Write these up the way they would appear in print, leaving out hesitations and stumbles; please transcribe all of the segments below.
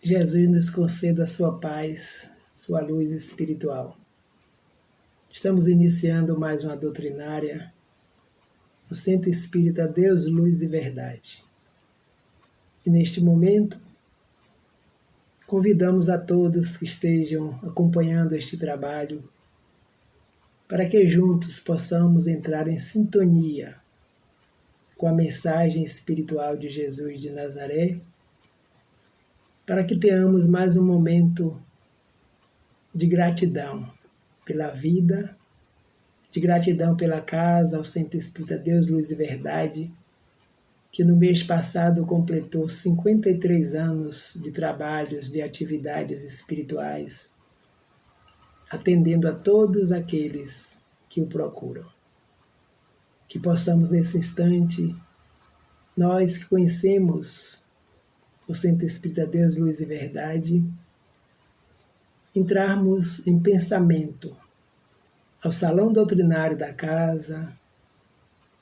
Jesus nos conceda a sua paz, sua luz espiritual. Estamos iniciando mais uma doutrinária no Centro Espírita Deus, Luz e Verdade. E neste momento, convidamos a todos que estejam acompanhando este trabalho para que juntos possamos entrar em sintonia com a mensagem espiritual de Jesus de Nazaré, para que tenhamos mais um momento de gratidão pela vida, de gratidão pela casa, ao Centro Espírita Deus, Luz e Verdade, que no mês passado completou 53 anos de trabalhos, de atividades espirituais, atendendo a todos aqueles que o procuram. Que possamos nesse instante, nós que conhecemos o Centro Espírita Deus, Luz e Verdade, entrarmos em pensamento ao salão doutrinário da casa,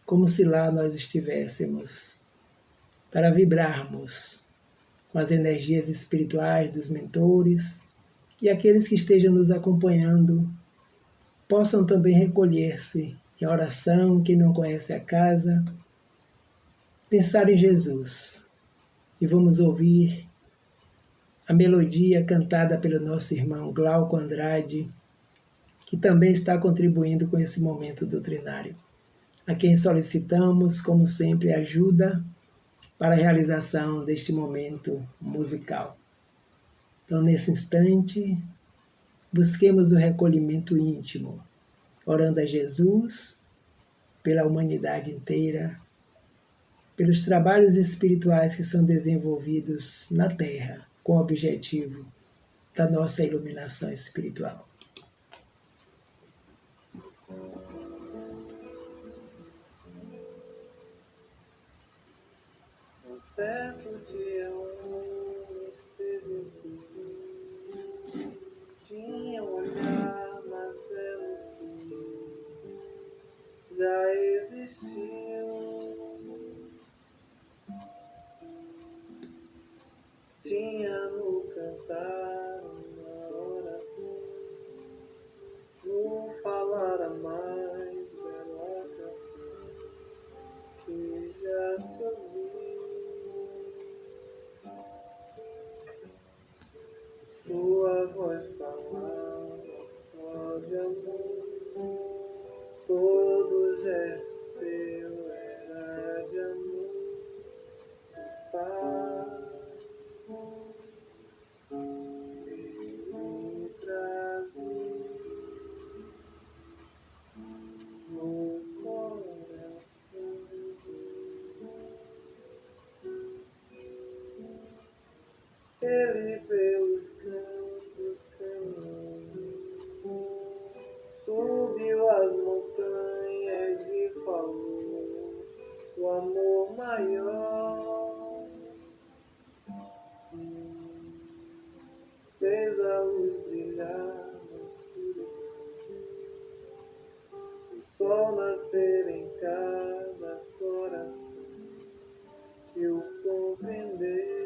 como se lá nós estivéssemos, para vibrarmos com as energias espirituais dos mentores e aqueles que estejam nos acompanhando possam também recolher-se em oração, quem não conhece a casa, pensar em Jesus. E vamos ouvir a melodia cantada pelo nosso irmão Glauco Andrade, que também está contribuindo com esse momento doutrinário, a quem solicitamos, como sempre, ajuda para a realização deste momento musical. Então, nesse instante, busquemos o recolhimento íntimo, orando a Jesus, pela humanidade inteira, pelos trabalhos espirituais que são desenvolvidos na Terra, com o objetivo da nossa iluminação espiritual. Um certo dia esteve aqui, tinha um olhar mais belo que já existiu, tinha no cantar uma oração, no falar a mais bela canção que já se ouviu. Sua voz falava só de amor, todo gesto seu era de amor e paz. Ele trazia no coração ele pelos campos caminhou, subiu as montanhas e falou do amor maior, fez a luz brilhar na escuridão, o sol nascer em cada coração que o compreendeu,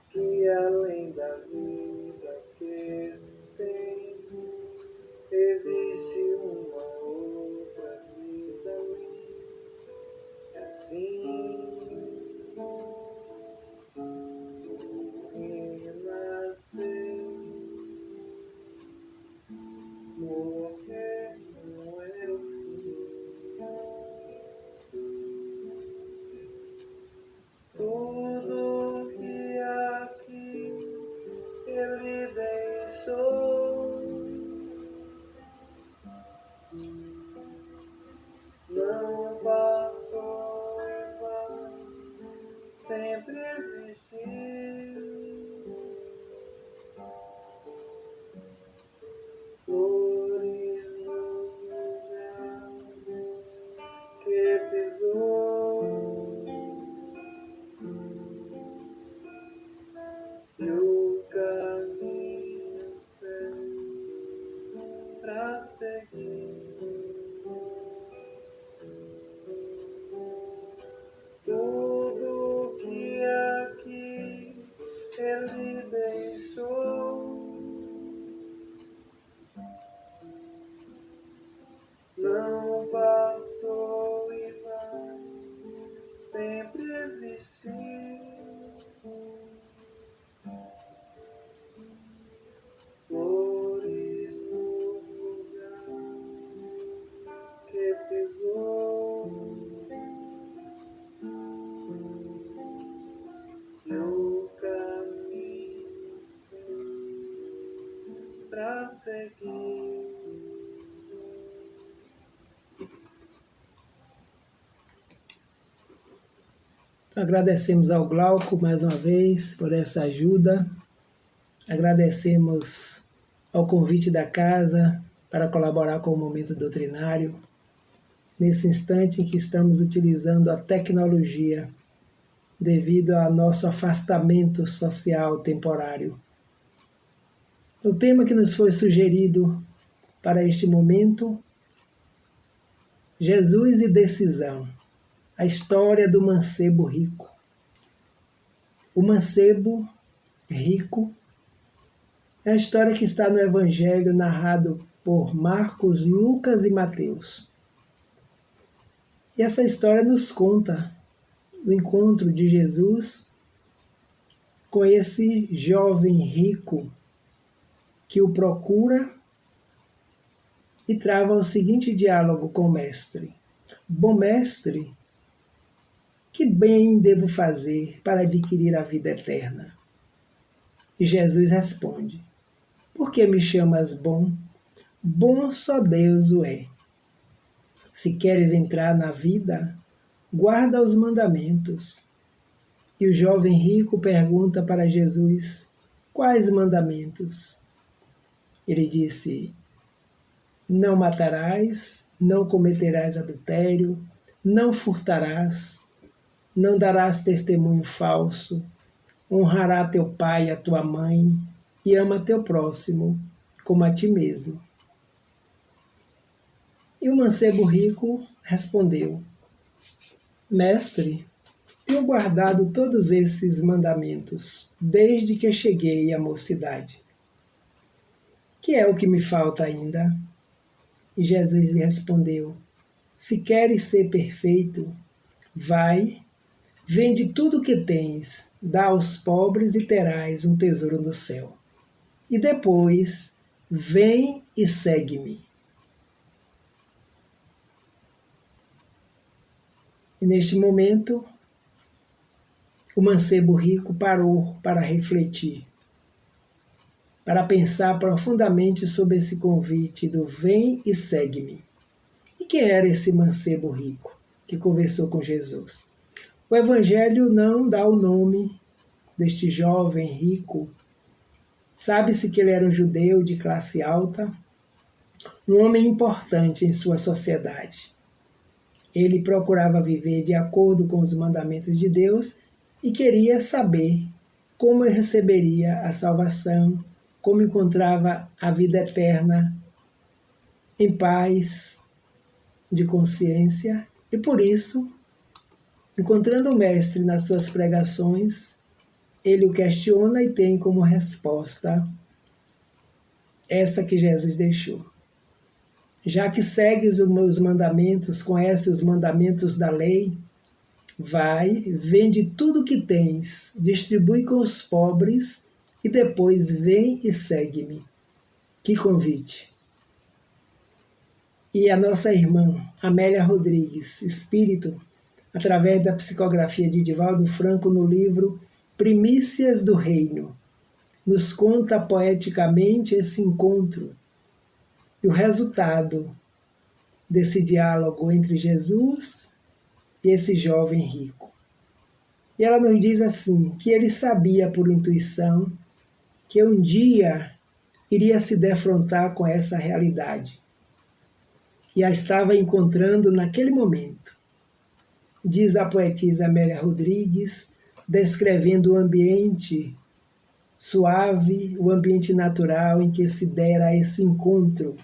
que além da vida que se tem, existe uma outra vida além. Assim, renascer, morrer. existir. Flores no lugar que pisou, e o caminho pra seguir. Agradecemos ao Glauco mais uma vez por essa ajuda. Agradecemos ao convite da casa para colaborar com o Momento Doutrinário, nesse instante em que estamos utilizando a tecnologia devido ao nosso afastamento social temporário. O tema que nos foi sugerido para este momento: Jesus e decisão, a história do mancebo rico. O mancebo rico é a história que está no Evangelho narrado por Marcos, Lucas e Mateus. E essa história nos conta do encontro de Jesus com esse jovem rico que o procura e trava o seguinte diálogo com o mestre: Bom mestre, que bem devo fazer para adquirir a vida eterna? E Jesus responde: Por que me chamas bom? Bom só Deus o é. Se queres entrar na vida, guarda os mandamentos. E o jovem rico pergunta para Jesus: Quais mandamentos? Ele disse: Não matarás, não cometerás adultério, não furtarás, não darás testemunho falso, honrará teu pai e a tua mãe, e ama teu próximo como a ti mesmo. E o mancebo rico respondeu: Mestre, tenho guardado todos esses mandamentos desde que cheguei à mocidade. Que é o que me falta ainda? E Jesus lhe respondeu: Se queres ser perfeito, vai, vende tudo o que tens, dá aos pobres e terás um tesouro no céu. E depois, vem e segue-me. E neste momento, o mancebo rico parou para refletir, para pensar profundamente sobre esse convite do vem e segue-me. E quem era esse mancebo rico que conversou com Jesus? O Evangelho não dá o nome deste jovem rico. Sabe-se que ele era um judeu de classe alta, um homem importante em sua sociedade. Ele procurava viver de acordo com os mandamentos de Deus e queria saber como ele receberia a salvação, como encontrava a vida eterna em paz, de consciência. E por isso, encontrando o Mestre nas suas pregações, ele o questiona e tem como resposta essa que Jesus deixou. Já que segues os meus mandamentos, conheces os mandamentos da lei, vai, vende tudo o que tens, distribui com os pobres e depois vem e segue-me. Que convite! E a nossa irmã Amélia Rodrigues, espírito, através da psicografia de Divaldo Franco no livro Primícias do Reino, nos conta poeticamente esse encontro e o resultado desse diálogo entre Jesus e esse jovem rico. E ela nos diz assim, que ele sabia por intuição que um dia iria se defrontar com essa realidade. E a estava encontrando naquele momento. Diz a poetisa Amélia Rodrigues, descrevendo o ambiente suave, o ambiente natural em que se dera esse encontro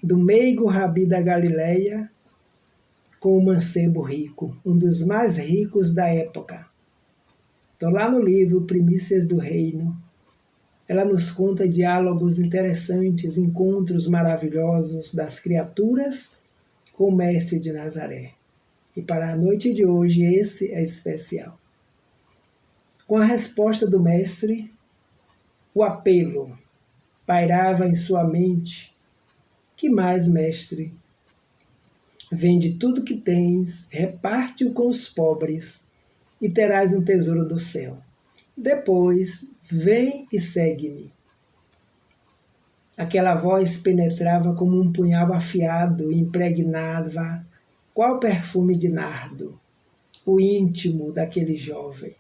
do meigo Rabi da Galileia com o mancebo rico, um dos mais ricos da época. Então, lá no livro Primícias do Reino, ela nos conta diálogos interessantes, encontros maravilhosos das criaturas com o Mestre de Nazaré. E para a noite de hoje, esse é especial. Com a resposta do mestre, o apelo pairava em sua mente. Que mais, mestre? Vende tudo que tens, reparte-o com os pobres, e terás um tesouro do céu. Depois, vem e segue-me. Aquela voz penetrava como um punhal afiado e impregnava, qual perfume de nardo, o íntimo daquele jovem.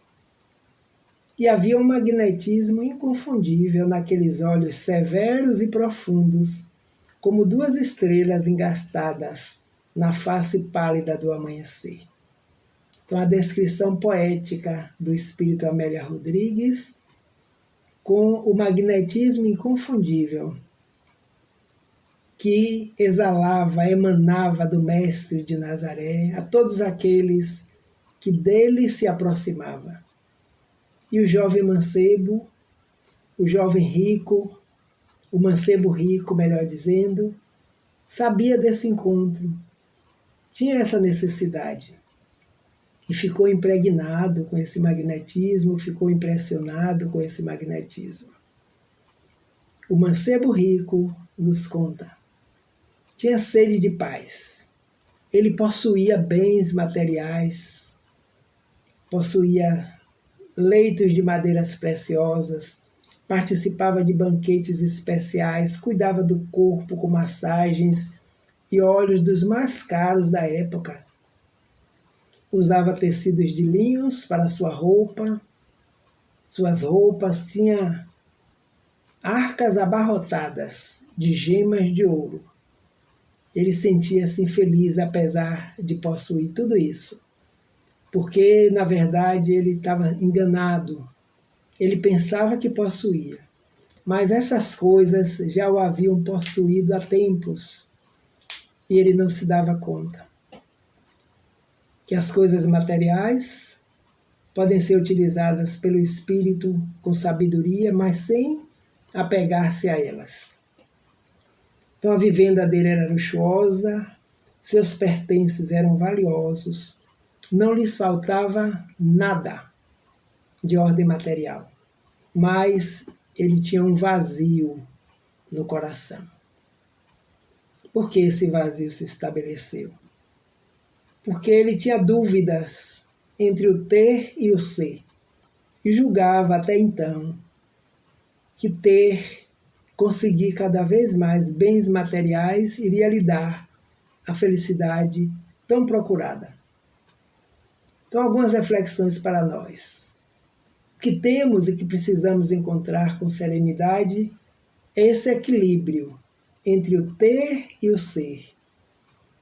E havia um magnetismo inconfundível naqueles olhos severos e profundos, como duas estrelas engastadas na face pálida do amanhecer. Então, a descrição poética do espírito Amélia Rodrigues, com o magnetismo inconfundível que exalava, emanava do Mestre de Nazaré a todos aqueles que dele se aproximavam. E o jovem mancebo, o jovem rico, o mancebo rico, melhor dizendo, sabia desse encontro, tinha essa necessidade. E ficou impregnado com esse magnetismo, ficou impressionado com esse magnetismo. O mancebo rico nos conta. Tinha sede de paz. Ele possuía bens materiais, possuía leitos de madeiras preciosas, participava de banquetes especiais, cuidava do corpo com massagens e óleos dos mais caros da época. Usava tecidos de linhos para sua roupa. Suas roupas tinham arcas abarrotadas de gemas de ouro. Ele sentia-se infeliz apesar de possuir tudo isso, porque, na verdade, ele estava enganado. Ele pensava que possuía, mas essas coisas já o haviam possuído há tempos e ele não se dava conta. Que as coisas materiais podem ser utilizadas pelo espírito com sabedoria, mas sem apegar-se a elas. Então a vivenda dele era luxuosa, seus pertences eram valiosos, não lhes faltava nada de ordem material, mas ele tinha um vazio no coração. Por que esse vazio se estabeleceu? Porque ele tinha dúvidas entre o ter e o ser, e julgava até então que ter, conseguir cada vez mais bens materiais, iria lhe dar a felicidade tão procurada. Então, algumas reflexões para nós. O que temos e que precisamos encontrar com serenidade é esse equilíbrio entre o ter e o ser,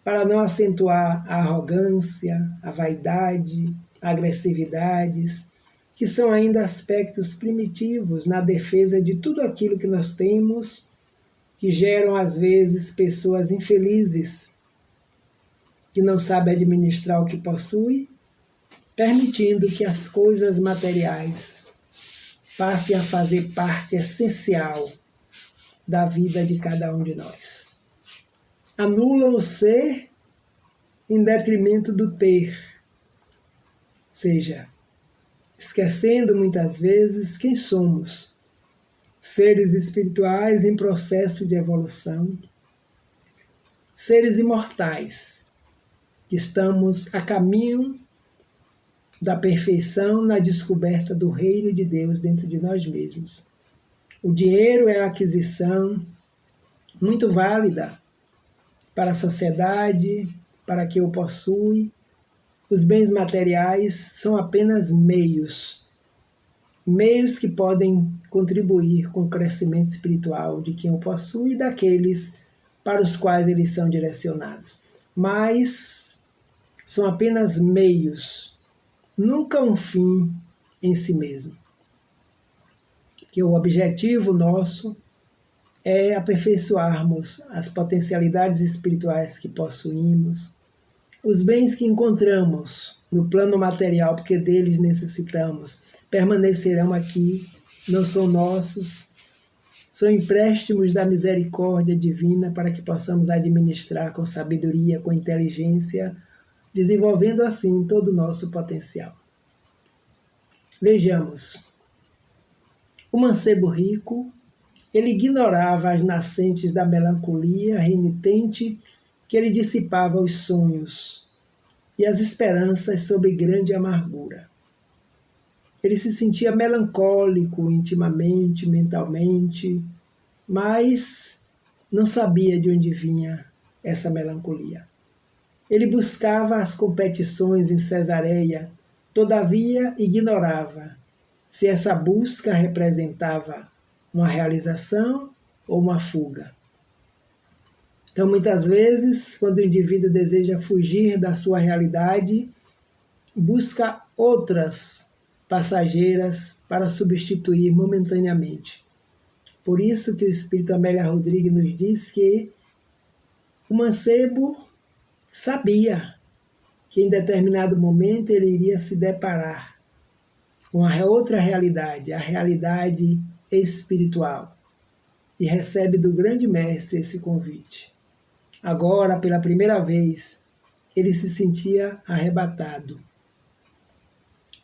para não acentuar a arrogância, a vaidade, a agressividades, que são ainda aspectos primitivos na defesa de tudo aquilo que nós temos, que geram às vezes pessoas infelizes, que não sabem administrar o que possui, permitindo que as coisas materiais passem a fazer parte essencial da vida de cada um de nós. Anulam o ser em detrimento do ter, ou seja, esquecendo muitas vezes quem somos, seres espirituais em processo de evolução, seres imortais, que estamos a caminho da perfeição na descoberta do reino de Deus dentro de nós mesmos. O dinheiro é uma aquisição muito válida para a sociedade, para quem o possui. Os bens materiais são apenas meios que podem contribuir com o crescimento espiritual de quem o possui e daqueles para os quais eles são direcionados. Mas são apenas meios, nunca um fim em si mesmo. Que o objetivo nosso é aperfeiçoarmos as potencialidades espirituais que possuímos, os bens que encontramos no plano material, porque deles necessitamos, permanecerão aqui, não são nossos, são empréstimos da misericórdia divina para que possamos administrar com sabedoria, com inteligência, desenvolvendo assim todo o nosso potencial. Vejamos, o mancebo rico, ele ignorava as nascentes da melancolia renitente que ele dissipava os sonhos e as esperanças sob grande amargura. Ele se sentia melancólico intimamente, mentalmente, mas não sabia de onde vinha essa melancolia. Ele buscava as competições em Cesareia, todavia ignorava se essa busca representava uma realização ou uma fuga. Então, muitas vezes, quando o indivíduo deseja fugir da sua realidade, busca outras passageiras para substituir momentaneamente. Por isso que o Espírito Amélia Rodrigues nos diz que o mancebo sabia que em determinado momento ele iria se deparar com a outra realidade, a realidade espiritual, e recebe do grande mestre esse convite. Agora, pela primeira vez, ele se sentia arrebatado,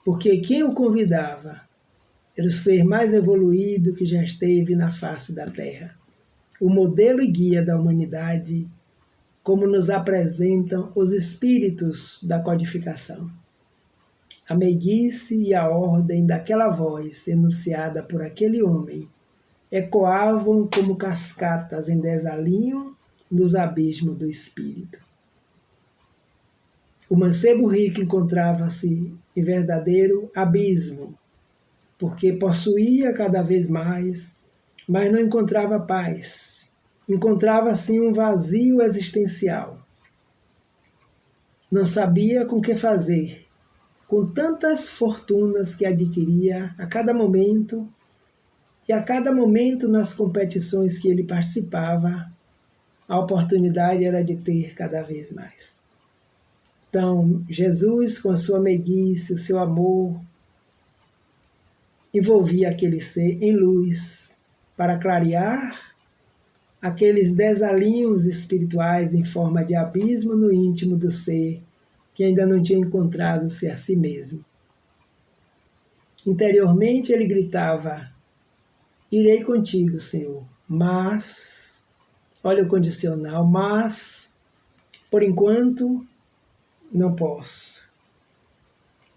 porque quem o convidava era o ser mais evoluído que já esteve na face da Terra, o modelo e guia da humanidade, como nos apresentam os espíritos da codificação. A meiguice e a ordem daquela voz enunciada por aquele homem ecoavam como cascatas em desalinho nos abismos do espírito. O mancebo rico encontrava-se em verdadeiro abismo, porque possuía cada vez mais, mas não encontrava paz. Encontrava assim um vazio existencial. Não sabia com que fazer, com tantas fortunas que adquiria a cada momento, e a cada momento nas competições que ele participava, a oportunidade era de ter cada vez mais. Então, Jesus, com a sua meiguice, o seu amor, envolvia aquele ser em luz para clarear aqueles desalinhos espirituais em forma de abismo no íntimo do ser que ainda não tinha encontrado-se a si mesmo. Interiormente ele gritava: irei contigo, Senhor, mas, olha o condicional, mas, por enquanto, não posso.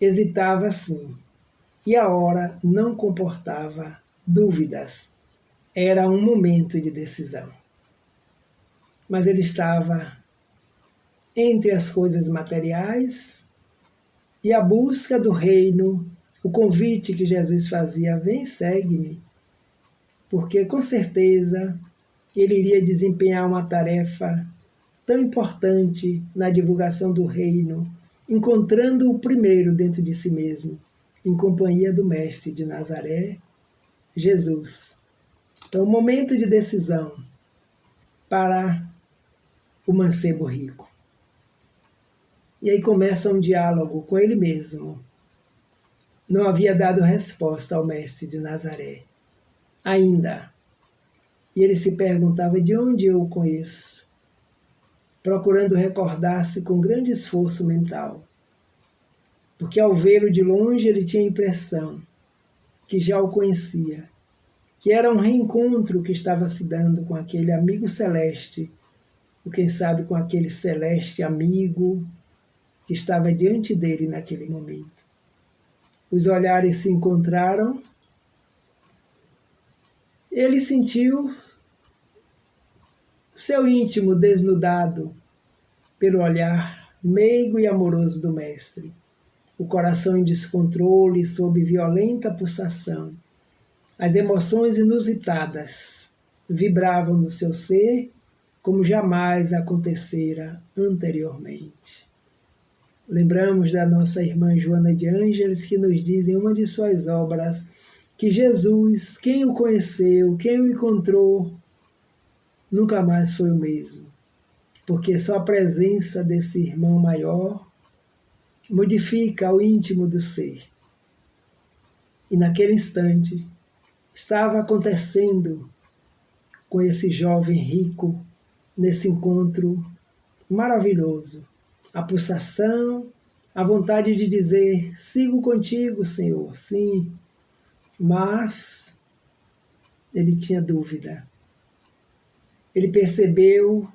Hesitava sim, e a hora não comportava dúvidas. Era um momento de decisão. Mas ele estava entre as coisas materiais e a busca do reino, o convite que Jesus fazia: vem, segue-me, porque com certeza ele iria desempenhar uma tarefa tão importante na divulgação do reino, encontrando o primeiro dentro de si mesmo, em companhia do Mestre de Nazaré, Jesus. Então, um momento de decisão para o mancebo rico. E aí começa um diálogo com ele mesmo. Não havia dado resposta ao Mestre de Nazaré ainda. E ele se perguntava: de onde eu o conheço? Procurando recordar-se com grande esforço mental. Porque ao vê-lo de longe ele tinha a impressão que já o conhecia, que era um reencontro que estava se dando com aquele amigo celeste, ou quem sabe com aquele celeste amigo que estava diante dele naquele momento. Os olhares se encontraram, ele sentiu seu íntimo desnudado pelo olhar meigo e amoroso do Mestre, o coração em descontrole sob violenta pulsação. As emoções inusitadas vibravam no seu ser como jamais acontecera anteriormente. Lembramos da nossa irmã Joana de Ângeles, que nos diz em uma de suas obras que Jesus, quem o conheceu, quem o encontrou, nunca mais foi o mesmo, porque só a presença desse irmão maior modifica o íntimo do ser. E naquele instante estava acontecendo com esse jovem rico, nesse encontro maravilhoso, a pulsação, a vontade de dizer: sigo contigo, Senhor, sim. Mas ele tinha dúvida. Ele percebeu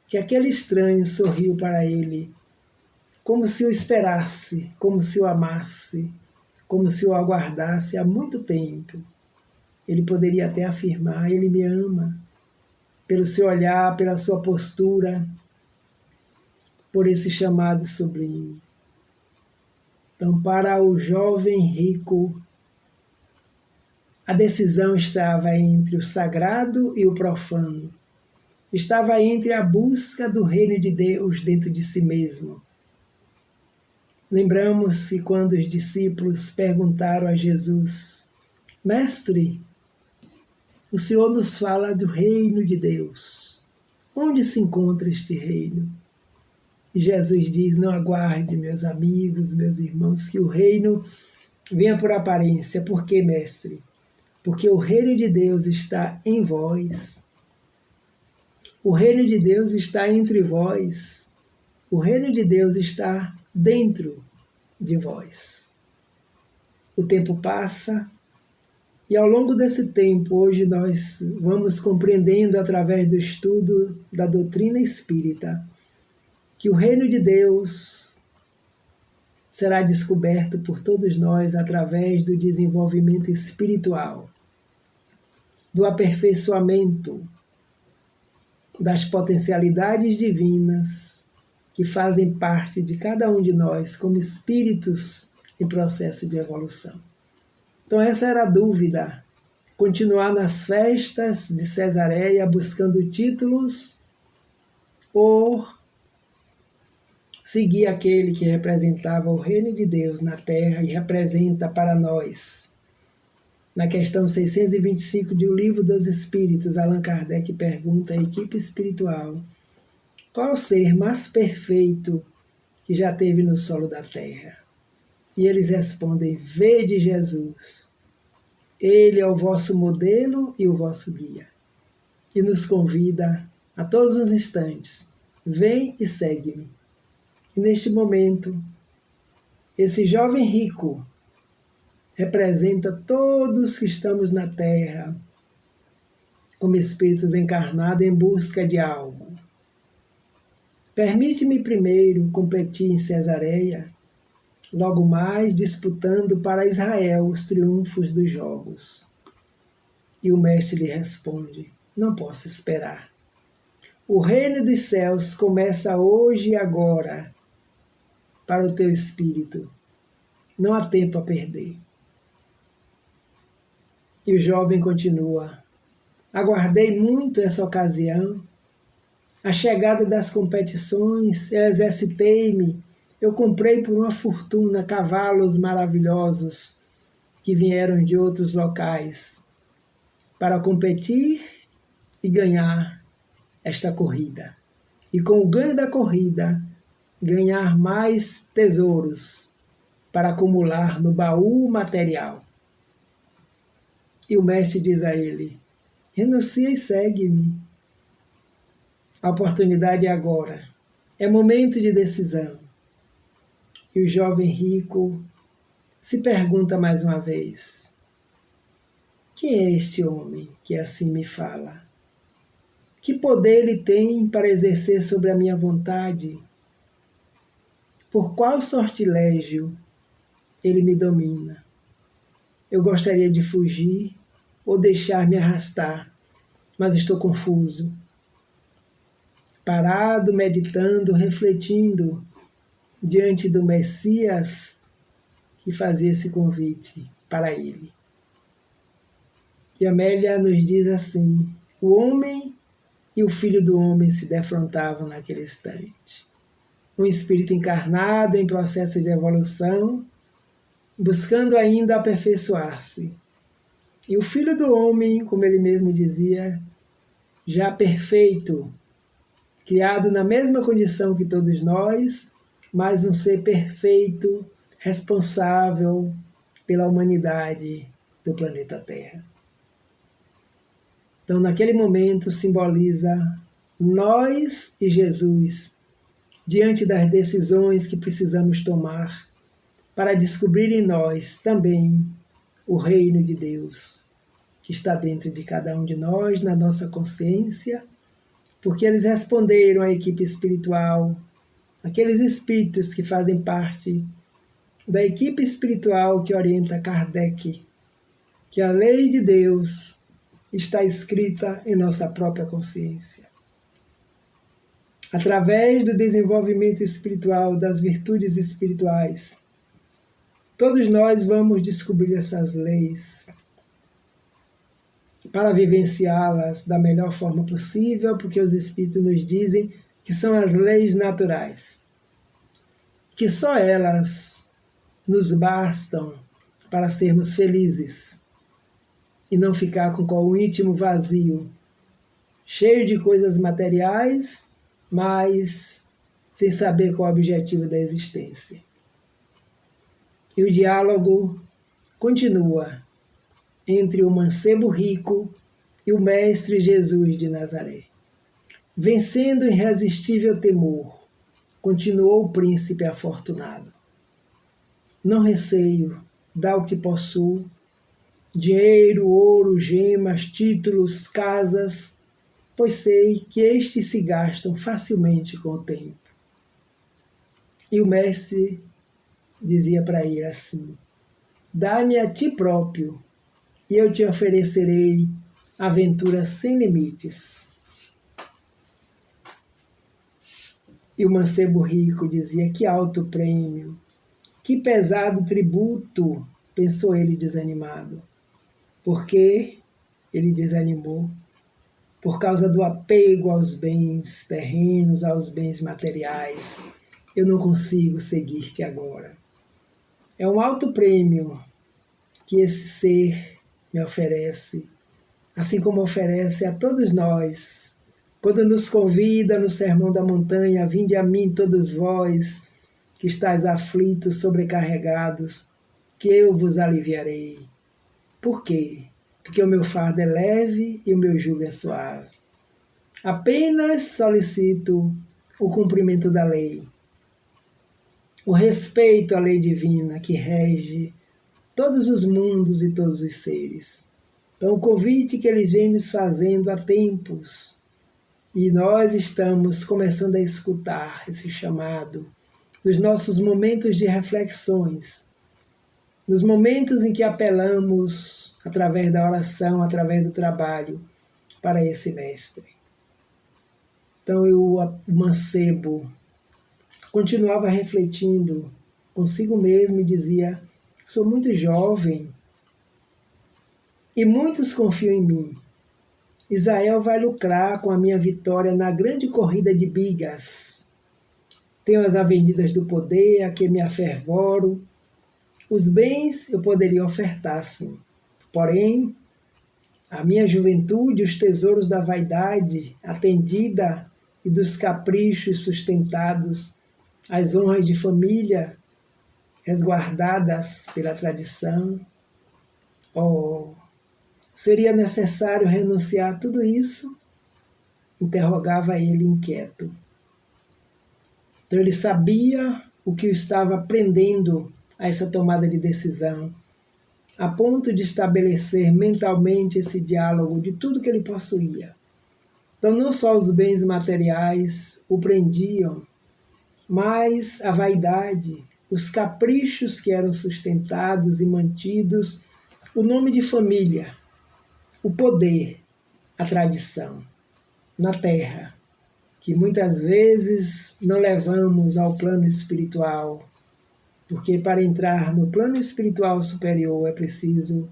que aquele estranho sorriu para ele, como se o esperasse, como se o amasse, como se o aguardasse há muito tempo. Ele poderia até afirmar: ele me ama, pelo seu olhar, pela sua postura, por esse chamado sublime. Então, para o jovem rico, a decisão estava entre o sagrado e o profano. Estava entre a busca do reino de Deus dentro de si mesmo. Lembramos que quando os discípulos perguntaram a Jesus: Mestre, o Senhor nos fala do reino de Deus. Onde se encontra este reino? E Jesus diz: não aguarde, meus amigos, meus irmãos, que o reino venha por aparência. Por quê, mestre? Porque o reino de Deus está em vós. O reino de Deus está entre vós. O reino de Deus está dentro de vós. O tempo passa e ao longo desse tempo, hoje nós vamos compreendendo através do estudo da doutrina espírita que o reino de Deus será descoberto por todos nós através do desenvolvimento espiritual, do aperfeiçoamento das potencialidades divinas que fazem parte de cada um de nós como espíritos em processo de evolução. Então essa era a dúvida: continuar nas festas de Cesareia buscando títulos ou seguir aquele que representava o reino de Deus na Terra e representa para nós. Na questão 625 de O Livro dos Espíritos, Allan Kardec pergunta à equipe espiritual: qual o ser mais perfeito que já teve no solo da Terra? E eles respondem: vede Jesus. Ele é o vosso modelo e o vosso guia. E nos convida a todos os instantes: vem e segue-me. E neste momento, esse jovem rico representa todos que estamos na Terra como espíritos encarnados em busca de algo. Permite-me primeiro competir em Cesareia, logo mais disputando para Israel os triunfos dos jogos. E o mestre lhe responde: não posso esperar. O reino dos céus começa hoje e agora para o teu espírito. Não há tempo a perder. E o jovem continua: aguardei muito essa ocasião, a chegada das competições, eu exercitei-me, eu comprei por uma fortuna cavalos maravilhosos que vieram de outros locais para competir e ganhar esta corrida. E com o ganho da corrida, ganhar mais tesouros para acumular no baú material. E o mestre diz a ele: renuncia e segue-me. A oportunidade é agora. É momento de decisão. E o jovem rico se pergunta mais uma vez: quem é este homem que assim me fala? Que poder ele tem para exercer sobre a minha vontade? Por qual sortilégio ele me domina? Eu gostaria de fugir ou deixar-me arrastar, mas estou confuso. Parado, meditando, refletindo diante do Messias que fazia esse convite para ele. E Amélia nos diz assim: o homem e o filho do homem se defrontavam naquele instante. Um espírito encarnado em processo de evolução, buscando ainda aperfeiçoar-se. E o filho do homem, como ele mesmo dizia, já perfeito, criado na mesma condição que todos nós, mas um ser perfeito, responsável pela humanidade do planeta Terra. Então, naquele momento, simboliza nós e Jesus diante das decisões que precisamos tomar para descobrir em nós também o reino de Deus, que está dentro de cada um de nós, na nossa consciência, porque eles responderam à equipe espiritual, aqueles espíritos que fazem parte da equipe espiritual que orienta Kardec, que a lei de Deus está escrita em nossa própria consciência. Através do desenvolvimento espiritual, das virtudes espirituais, todos nós vamos descobrir essas leis para vivenciá-las da melhor forma possível, porque os Espíritos nos dizem que são as leis naturais, que só elas nos bastam para sermos felizes e não ficar com o íntimo vazio, cheio de coisas materiais, mas sem saber qual é o objetivo da existência. E o diálogo continua entre o mancebo rico e o Mestre Jesus de Nazaré. Vencendo o irresistível temor, continuou o príncipe afortunado. Não receio, dá o que possuo, dinheiro, ouro, gemas, títulos, casas, pois sei que estes se gastam facilmente com o tempo. E o mestre dizia para ele assim: dá-me a ti próprio, e eu te oferecerei aventuras sem limites. E o mancebo rico dizia: que alto prêmio, que pesado tributo, pensou ele desanimado. Por que ele desanimou? Por causa do apego aos bens terrenos, aos bens materiais. Eu não consigo seguir-te agora. É um alto prêmio que esse ser me oferece, assim como oferece a todos nós, quando nos convida no Sermão da Montanha: vinde a mim todos vós, que estáis aflitos, sobrecarregados, que eu vos aliviarei. Por quê? Porque o meu fardo é leve e o meu jugo é suave. Apenas solicito o cumprimento da lei, o respeito à lei divina que rege todos os mundos e todos os seres. Então, o convite que eles vêm nos fazendo há tempos, e nós estamos começando a escutar esse chamado nos nossos momentos de reflexões, nos momentos em que apelamos, através da oração, através do trabalho, para esse mestre. Então, o mancebo continuava refletindo consigo mesmo e dizia: sou muito jovem e muitos confiam em mim. Israel vai lucrar com a minha vitória na grande corrida de bigas. Tenho as avenidas do poder a que me afervoro. Os bens eu poderia ofertar, sim. Porém, a minha juventude, os tesouros da vaidade atendida e dos caprichos sustentados, as honras de família resguardadas pela tradição. Oh, seria necessário renunciar a tudo isso? Interrogava ele inquieto. Então ele sabia o que o estava prendendo a essa tomada de decisão, a ponto de estabelecer mentalmente esse diálogo de tudo que ele possuía. Então não só os bens materiais o prendiam, mas a vaidade, os caprichos que eram sustentados e mantidos, o nome de família, o poder, a tradição na Terra, que muitas vezes não levamos ao plano espiritual, porque para entrar no plano espiritual superior é preciso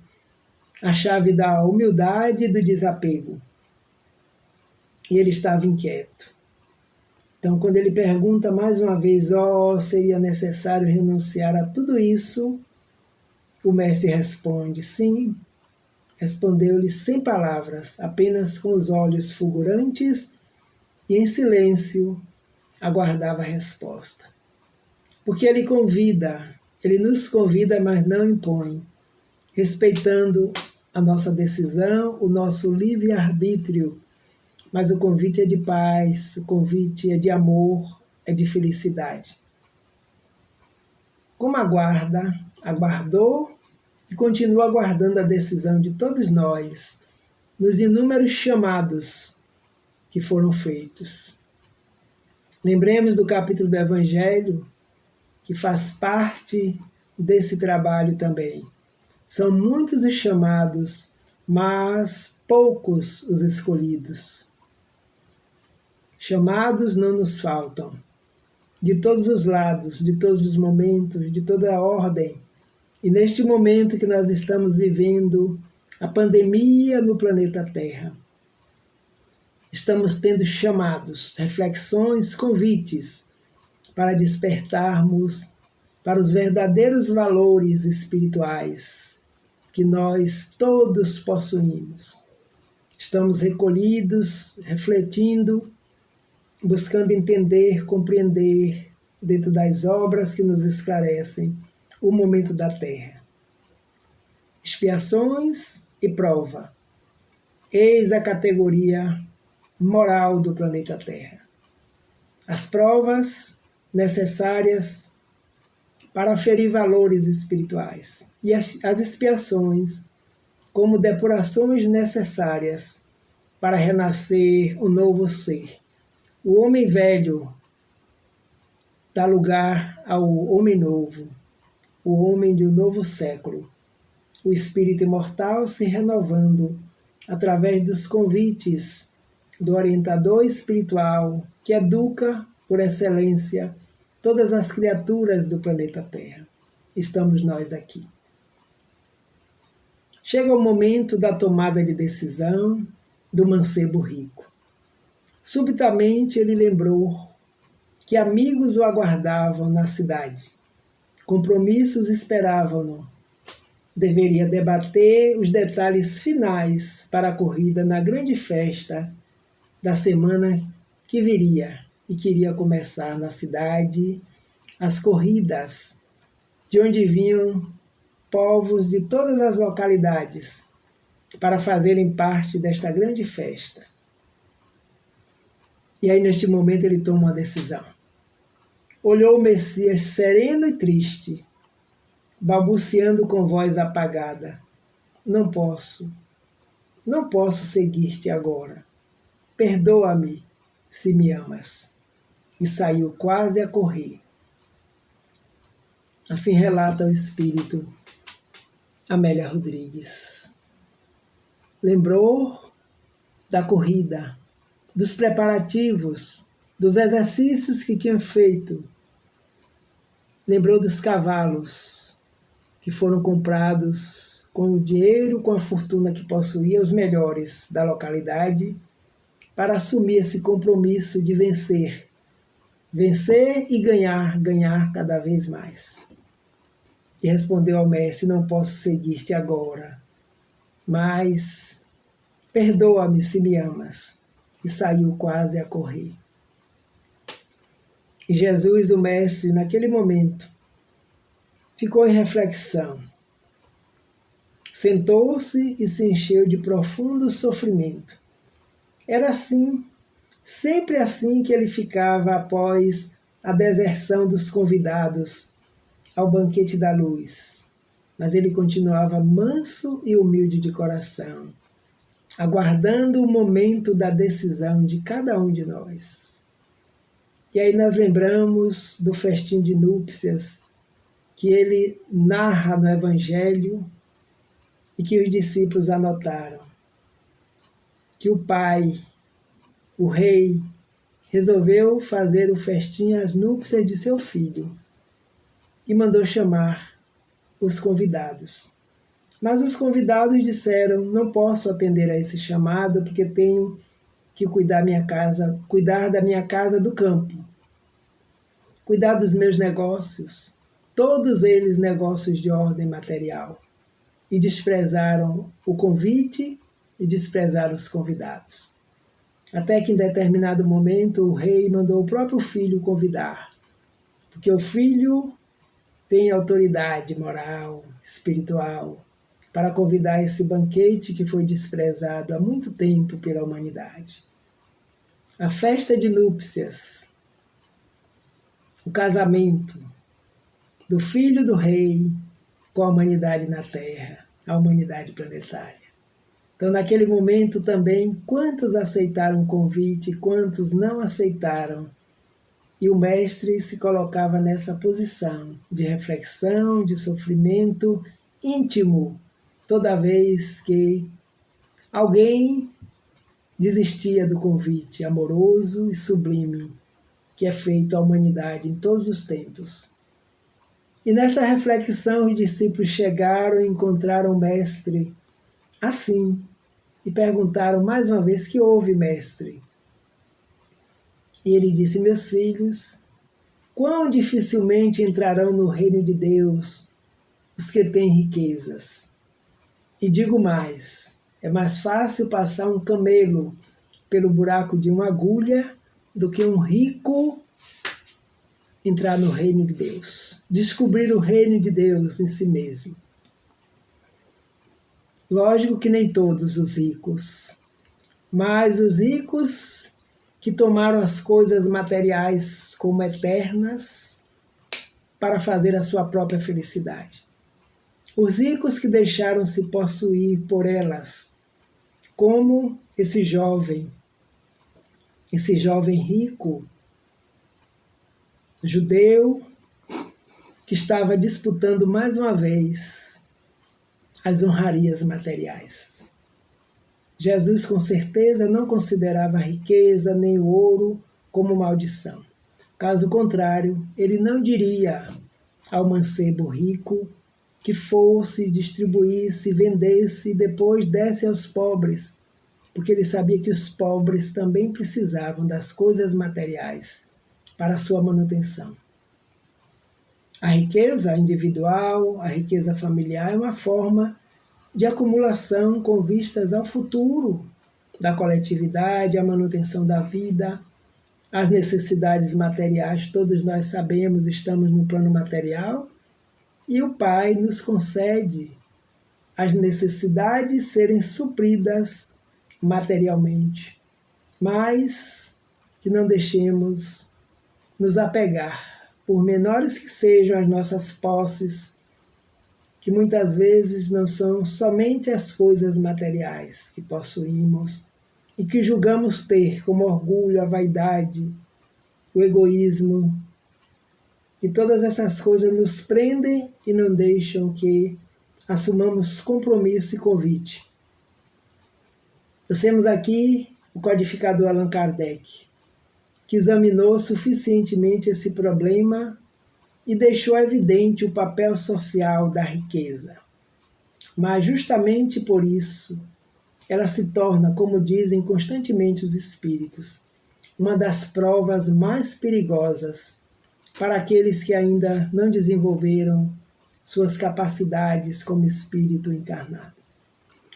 a chave da humildade e do desapego. E ele estava inquieto. Então, quando ele pergunta mais uma vez: seria necessário renunciar a tudo isso? O mestre responde: sim. Respondeu-lhe sem palavras, apenas com os olhos fulgurantes, e em silêncio aguardava a resposta. Porque ele nos convida, mas não impõe, respeitando a nossa decisão, o nosso livre-arbítrio. Mas o convite é de paz, o convite é de amor, é de felicidade. Como aguardou e continua aguardando a decisão de todos nós nos inúmeros chamados que foram feitos. Lembremos do capítulo do Evangelho, que faz parte desse trabalho também. São muitos os chamados, mas poucos os escolhidos. Chamados não nos faltam, de todos os lados, de todos os momentos, de toda a ordem. E neste momento que nós estamos vivendo a pandemia no planeta Terra, estamos tendo chamados, reflexões, convites para despertarmos para os verdadeiros valores espirituais que nós todos possuímos. Estamos recolhidos, refletindo, buscando entender, compreender, dentro das obras que nos esclarecem, o momento da Terra. Expiações e prova. Eis a categoria moral do planeta Terra. As provas necessárias para aferir valores espirituais e as expiações como depurações necessárias para renascer um novo ser. O homem velho dá lugar ao homem novo, o homem de um novo século. O espírito imortal se renovando através dos convites do orientador espiritual que educa por excelência todas as criaturas do planeta Terra. Estamos nós aqui. Chega o momento da tomada de decisão do mancebo rico. Subitamente ele lembrou que amigos o aguardavam na cidade. Compromissos esperavam-no. Deveria debater os detalhes finais para a corrida na grande festa da semana que viria e queria começar na cidade as corridas, de onde vinham povos de todas as localidades para fazerem parte desta grande festa. E aí, neste momento, ele toma uma decisão. Olhou o Messias sereno e triste, balbuciando com voz apagada: não posso seguir-te agora. Perdoa-me, se me amas. E saiu quase a correr. Assim relata o espírito Amélia Rodrigues. Lembrou da corrida, dos preparativos, dos exercícios que tinha feito. Lembrou dos cavalos que foram comprados com o dinheiro, com a fortuna que possuía, os melhores da localidade, para assumir esse compromisso de vencer. Vencer e ganhar cada vez mais. E respondeu ao mestre: não posso seguir-te agora, mas perdoa-me se me amas. E saiu quase a correr. E Jesus, o mestre, naquele momento, ficou em reflexão. Sentou-se e se encheu de profundo sofrimento. Era assim, sempre assim que ele ficava após a deserção dos convidados ao banquete da luz. Mas ele continuava manso e humilde de coração, aguardando o momento da decisão de cada um de nós. E aí nós lembramos do festim de núpcias que ele narra no Evangelho e que os discípulos anotaram. Que o pai, o rei, resolveu fazer o festim às núpcias de seu filho e mandou chamar os convidados. Mas os convidados disseram: não posso atender a esse chamado porque tenho que cuidar da minha casa do campo, cuidar dos meus negócios, todos eles negócios de ordem material. E desprezaram o convite e desprezaram os convidados. Até que em determinado momento o rei mandou o próprio filho convidar, porque o filho tem autoridade moral, espiritual, para convidar esse banquete que foi desprezado há muito tempo pela humanidade. A festa de núpcias o casamento do filho do rei com a humanidade na Terra, a humanidade planetária. Então, naquele momento também, quantos aceitaram o convite, quantos não aceitaram? E o mestre se colocava nessa posição de reflexão, de sofrimento íntimo, toda vez que alguém desistia do convite amoroso e sublime que é feito à humanidade em todos os tempos. E nesta reflexão, os discípulos chegaram e encontraram o mestre assim, e perguntaram mais uma vez: que houve, mestre? E ele disse: meus filhos, quão dificilmente entrarão no reino de Deus os que têm riquezas. E digo mais, é mais fácil passar um camelo pelo buraco de uma agulha do que um rico entrar no reino de Deus, descobrir o reino de Deus em si mesmo. Lógico que nem todos os ricos, mas os ricos que tomaram as coisas materiais como eternas para fazer a sua própria felicidade. Os ricos que deixaram-se possuir por elas, como esse jovem rico, judeu, que estava disputando mais uma vez as honrarias materiais. Jesus, com certeza, não considerava a riqueza nem o ouro como maldição. Caso contrário, ele não diria ao mancebo rico que fosse, distribuísse, vendesse e depois desse aos pobres, porque ele sabia que os pobres também precisavam das coisas materiais para a sua manutenção. A riqueza individual, a riqueza familiar é uma forma de acumulação com vistas ao futuro da coletividade, à manutenção da vida, as necessidades materiais. Todos nós sabemos, estamos no plano material e o Pai nos concede as necessidades serem supridas materialmente, mas que não deixemos nos apegar, por menores que sejam as nossas posses, que muitas vezes não são somente as coisas materiais que possuímos e que julgamos ter como orgulho, a vaidade, o egoísmo. E todas essas coisas nos prendem e não deixam que assumamos compromisso e convite. Nós temos aqui o codificador Allan Kardec, que examinou suficientemente esse problema e deixou evidente o papel social da riqueza. Mas justamente por isso, ela se torna, como dizem constantemente os espíritos, uma das provas mais perigosas para aqueles que ainda não desenvolveram suas capacidades como espírito encarnado.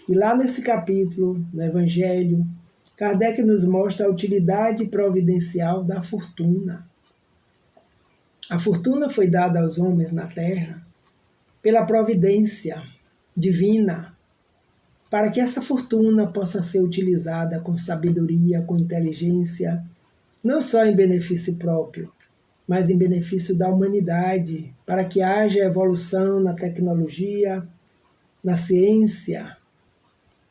E lá nesse capítulo, no Evangelho, Kardec nos mostra a utilidade providencial da fortuna. A fortuna foi dada aos homens na Terra pela providência divina, para que essa fortuna possa ser utilizada com sabedoria, com inteligência, não só em benefício próprio, mas em benefício da humanidade, para que haja evolução na tecnologia, na ciência,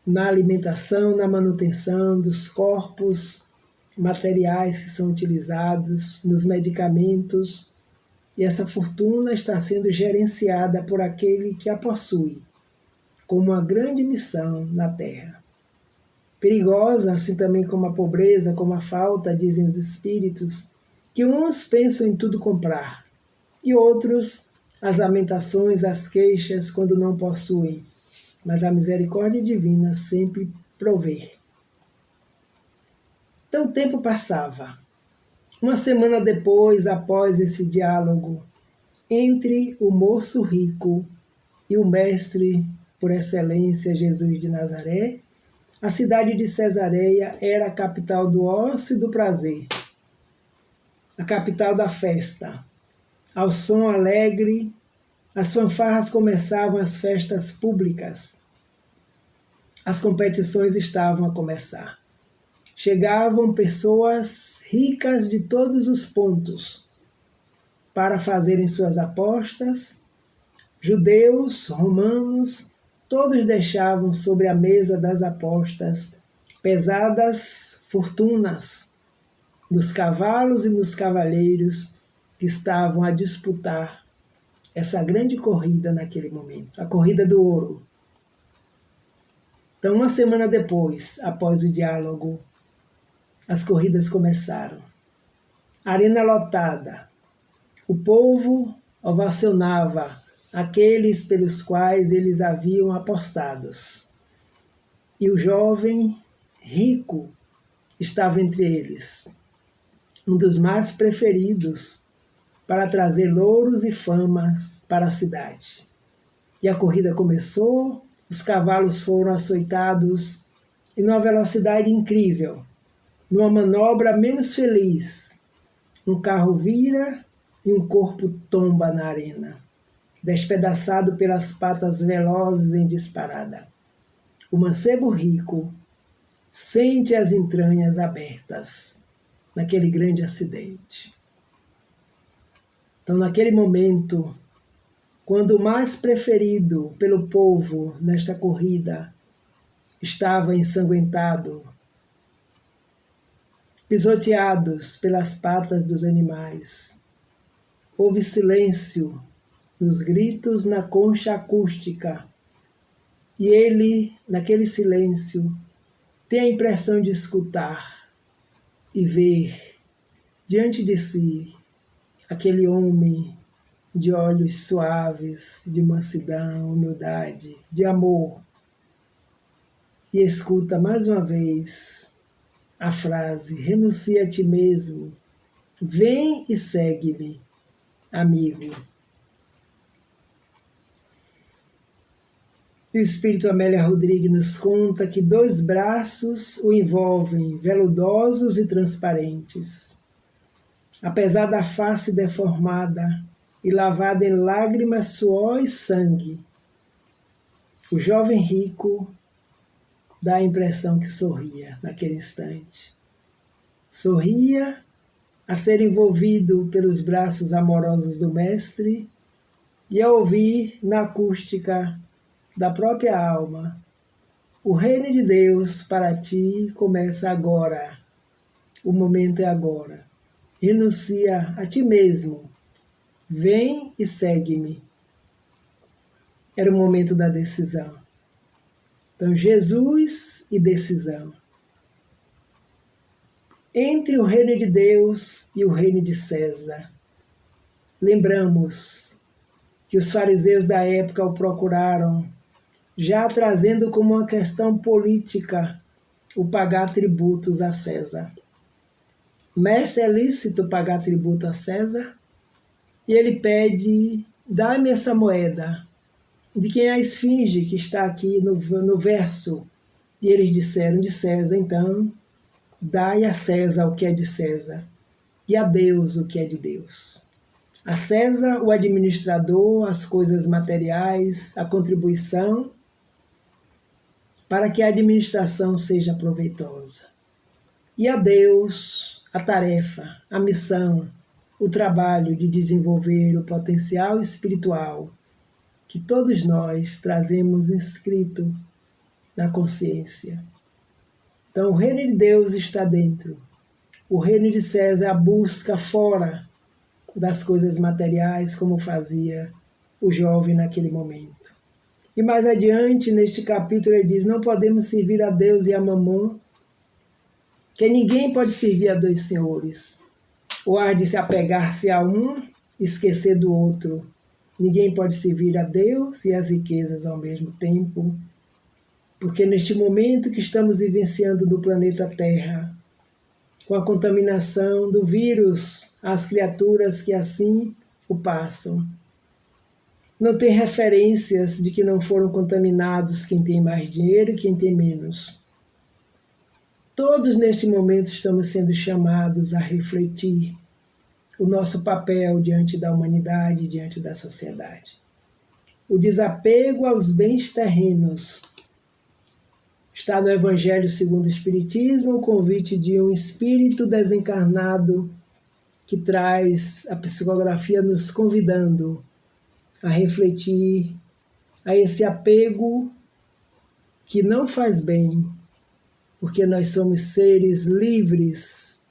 na alimentação, na manutenção dos corpos materiais que são utilizados, nos medicamentos. E essa fortuna está sendo gerenciada por aquele que a possui, como uma grande missão na Terra. Perigosa, assim também como a pobreza, como a falta, dizem os espíritos, que uns pensam em tudo comprar, e outros as lamentações, as queixas quando não possuem, mas a misericórdia divina sempre provê. Então o tempo passava. Uma semana depois, após esse diálogo entre o moço rico e o mestre por excelência, Jesus de Nazaré, a cidade de Cesareia era a capital do ócio e do prazer, a capital da festa. Ao som alegre, as fanfarras começavam as festas públicas. As competições estavam a começar. Chegavam pessoas ricas de todos os pontos. para fazerem suas apostas. Judeus, romanos, todos deixavam sobre a mesa das apostas pesadas fortunas dos cavalos e dos cavaleiros que estavam a disputar essa grande corrida naquele momento, a corrida do ouro. Então, uma semana depois, após o diálogo, as corridas começaram. Arena lotada. O povo ovacionava aqueles pelos quais eles haviam apostados. E o jovem rico estava entre eles, um dos mais preferidos para trazer louros e famas para a cidade. E a corrida começou, os cavalos foram açoitados e numa velocidade incrível, numa manobra menos feliz, um carro vira e um corpo tomba na arena, despedaçado pelas patas velozes em disparada. O mancebo rico sente as entranhas abertas naquele grande acidente. Então, naquele momento, quando o mais preferido pelo povo nesta corrida estava ensanguentado, pisoteados pelas patas dos animais, houve silêncio nos gritos na concha acústica, e ele, naquele silêncio, tem a impressão de escutar e ver diante de si aquele homem de olhos suaves, de mansidão, humildade, de amor, e escuta mais uma vez a frase: renuncia a ti mesmo, vem e segue-me, amigo. E o Espírito Amélia Rodrigues nos conta que 2 braços o envolvem, veludosos e transparentes. Apesar da face deformada e lavada em lágrimas, suor e sangue, o jovem rico dá a impressão que sorria naquele instante. Sorria a ser envolvido pelos braços amorosos do Mestre e a ouvir na acústica da própria alma: o reino de Deus para ti começa agora. O momento é agora. Renuncia a ti mesmo. Vem e segue-me. Era o momento da decisão. Então, Jesus e decisão. Entre o reino de Deus e o reino de César. Lembramos que os fariseus da época o procuraram, já trazendo como uma questão política o pagar tributos a César. Mestre, é lícito pagar tributo a César? E ele pede: dá-me essa moeda. De quem é a esfinge que está aqui no verso? E eles disseram: de César. Então, dai a César o que é de César, e a Deus o que é de Deus. A César, o administrador, as coisas materiais, a contribuição, para que a administração seja proveitosa. E a Deus, a tarefa, a missão, o trabalho de desenvolver o potencial espiritual que todos nós trazemos inscrito na consciência. Então, o reino de Deus está dentro. O reino de César é a busca fora das coisas materiais, como fazia o jovem naquele momento. E mais adiante, neste capítulo, ele diz: não podemos servir a Deus e a Mamon, que ninguém pode servir a 2 senhores. Ou há de se apegar-se a um e esquecer do outro. Ninguém pode servir a Deus e as riquezas ao mesmo tempo, porque neste momento que estamos vivenciando do planeta Terra, com a contaminação do vírus, as criaturas que assim o passam, não tem referências de que não foram contaminados quem tem mais dinheiro e quem tem menos. Todos neste momento estamos sendo chamados a refletir o nosso papel diante da humanidade, diante da sociedade. O desapego aos bens terrenos. Está no Evangelho segundo o Espiritismo o convite de um espírito desencarnado que traz a psicografia nos convidando a refletir a esse apego que não faz bem, porque nós somos seres livres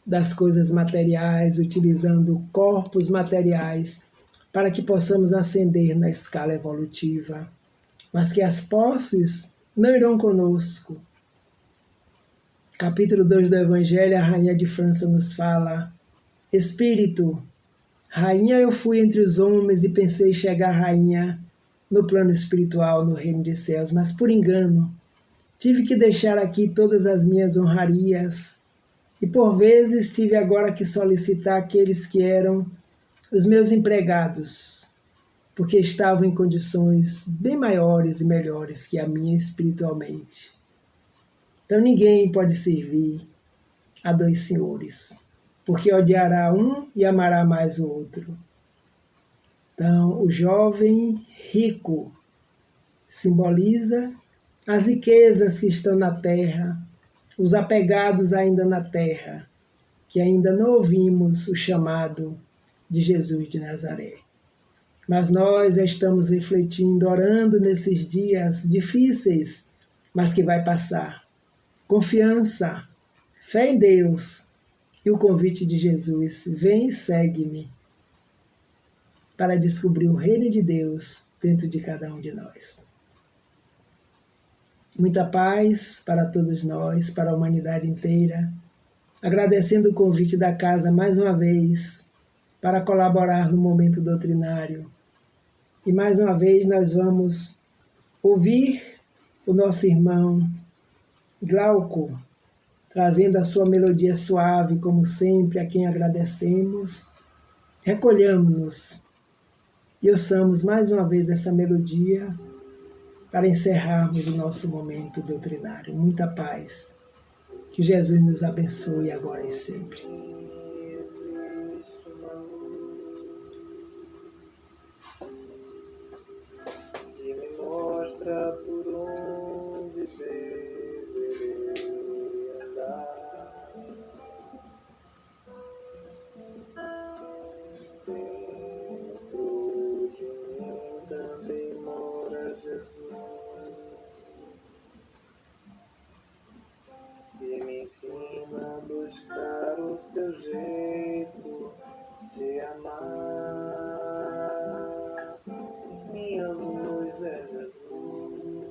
das coisas materiais, utilizando corpos materiais para que possamos ascender na escala evolutiva, mas que as posses não irão conosco. Capítulo 2 do Evangelho, a Rainha de França nos fala: Espírito, rainha eu fui entre os homens e pensei chegar rainha no plano espiritual, no reino dos céus, mas por engano tive que deixar aqui todas as minhas honrarias e por vezes tive agora que solicitar aqueles que eram os meus empregados, porque estavam em condições bem maiores e melhores que a minha espiritualmente. Então ninguém pode servir a dois senhores, porque odiará um e amará mais o outro. Então, o jovem rico simboliza as riquezas que estão na terra, os apegados ainda na terra, que ainda não ouvimos o chamado de Jesus de Nazaré. Mas nós já estamos refletindo, orando nesses dias difíceis, mas que vai passar. Confiança, fé em Deus e o convite de Jesus: vem e segue-me, para descobrir o reino de Deus dentro de cada um de nós. Muita paz para todos nós, para a humanidade inteira, agradecendo o convite da casa mais uma vez para colaborar no momento doutrinário. E mais uma vez nós vamos ouvir o nosso irmão Glauco, trazendo a sua melodia suave, como sempre, a quem agradecemos. Recolhamos-nos e ouçamos mais uma vez essa melodia para encerrarmos o nosso momento doutrinário. Muita paz. Que Jesus nos abençoe agora e sempre. Que me mostra por onde deverei andar. Dentro de mim também mora Jesus, que me ensina a buscar o seu jeito de amar. Minha luz é Jesus,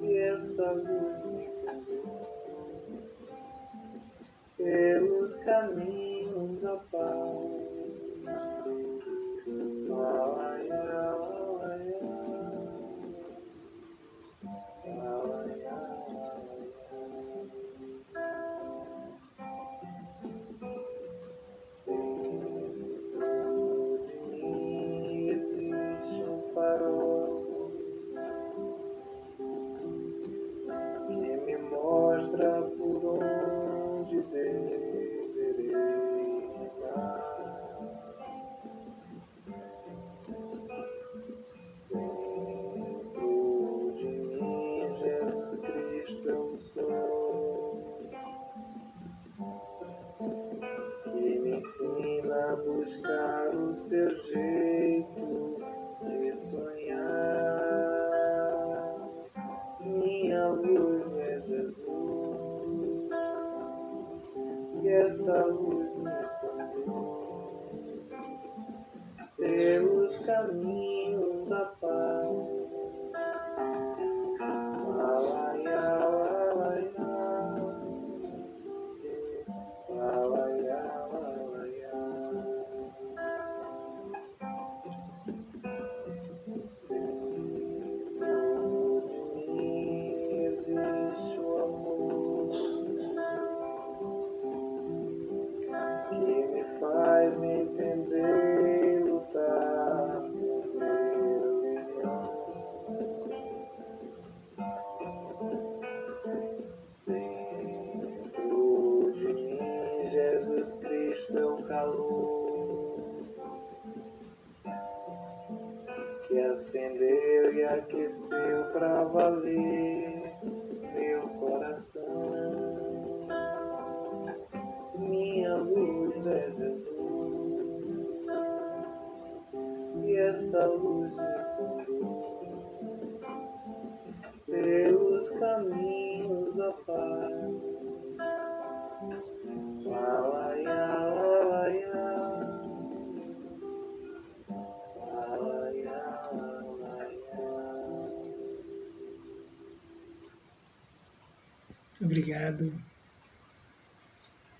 e essa luz me conduz pelos caminhos da paz. Mostra por onde deverei andar. Dentro de mim, Jesus Cristo eu sou, que me ensina a buscar o seu jeito de sonhar. Minha luz é Jesus, e essa luz me conduz pelos caminhos da paz. Faz entender, lutar por meu irmão. Dentro de mim, Jesus Cristo é o calor que acendeu e aqueceu pra valer meu coração. Minha és Jesus, e essa luz me conduz pelos caminhos da paz. Lalaiá, lalaiá, lalaiá, lalaiá. Obrigado.